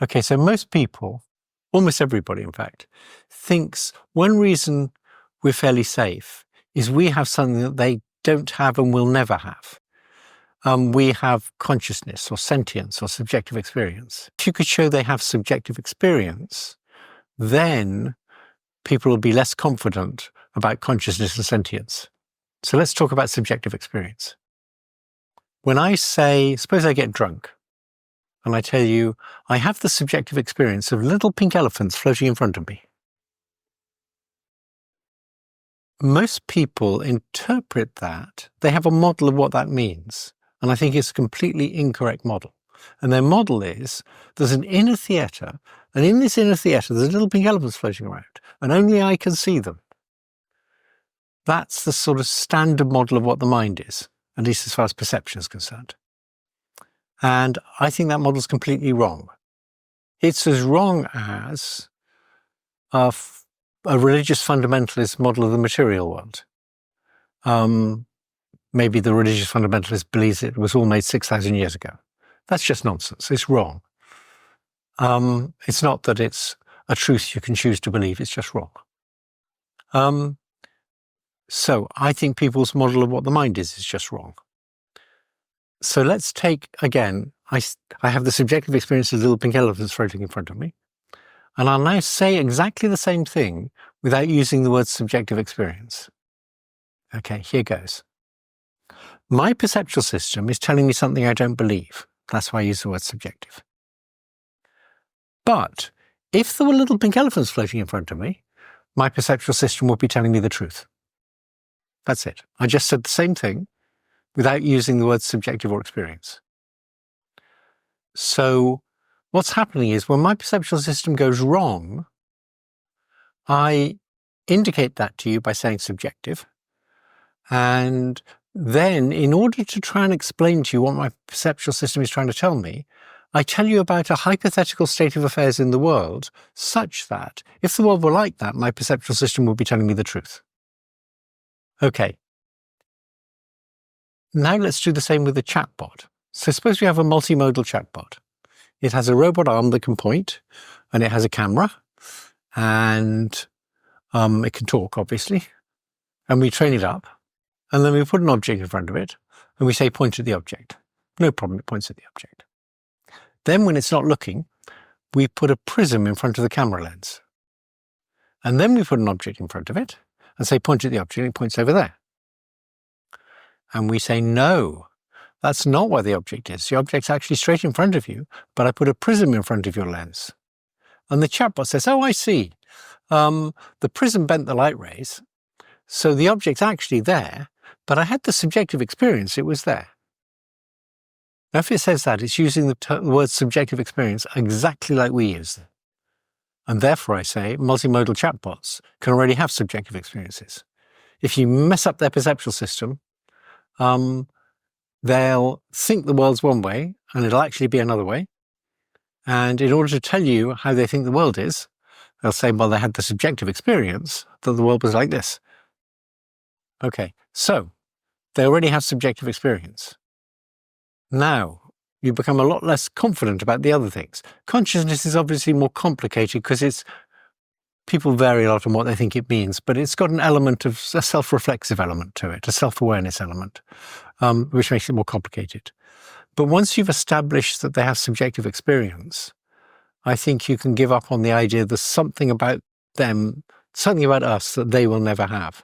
Okay, so most people, almost everybody in fact, thinks one reason we're fairly safe is we have something that they don't have and will never have. We have consciousness or sentience or subjective experience. If you could show they have subjective experience, then people will be less confident about consciousness and sentience. So let's talk about subjective experience. When I say, suppose I get drunk, and I tell you, I have the subjective experience of little pink elephants floating in front of me. Most people interpret that, they have a model of what that means. And I think it's a completely incorrect model. And their model is, there's an inner theatre, and in this inner theatre, there's little pink elephants floating around, and only I can see them. That's the sort of standard model of what the mind is, at least as far as perception is concerned. And I think that model is completely wrong. It's as wrong as a religious fundamentalist model of the material world. Maybe the religious fundamentalist believes it was all made 6,000 years ago. That's just nonsense. It's wrong. It's not that it's a truth you can choose to believe. It's just wrong. So I think people's model of what the mind is just wrong. So let's take, again, I have the subjective experience of little pink elephants floating in front of me. And I'll now say exactly the same thing without using the word subjective experience. Okay, here goes. My perceptual system is telling me something I don't believe. That's why I use the word subjective. But if there were little pink elephants floating in front of me, my perceptual system would be telling me the truth. That's it. I just said the same thing without using the word subjective or experience. So what's happening is when my perceptual system goes wrong, I indicate that to you by saying subjective. And then, in order to try and explain to you what my perceptual system is trying to tell me, I tell you about a hypothetical state of affairs in the world such that, if the world were like that, my perceptual system would be telling me the truth. Okay. Now let's do the same with the chatbot. So suppose we have a multimodal chatbot. It has a robot arm that can point, and it has a camera, and it can talk, obviously, and we train it up. And then we put an object in front of it, and we say, point at the object. No problem, it points at the object. Then when it's not looking, we put a prism in front of the camera lens. And then we put an object in front of it, and say, point at the object, and it points over there. And we say, no, that's not where the object is. The object's actually straight in front of you, but I put a prism in front of your lens. And the chatbot says, oh, I see. The prism bent the light rays, so the object's actually there, but I had the subjective experience, it was there. Now, if it says that, it's using the word subjective experience exactly like we use them. And therefore, I say, multimodal chatbots can already have subjective experiences. If you mess up their perceptual system, they'll think the world's one way, and it'll actually be another way. And in order to tell you how they think the world is, they'll say, well, they had the subjective experience that the world was like this. Okay, so they already have subjective experience. Now, you become a lot less confident about the other things. Consciousness is obviously more complicated because people vary a lot on what they think it means, but it's got an element of a self-reflexive element to it, a self-awareness element, which makes it more complicated. But once you've established that they have subjective experience, I think you can give up on the idea there's something about them, something about us that they will never have.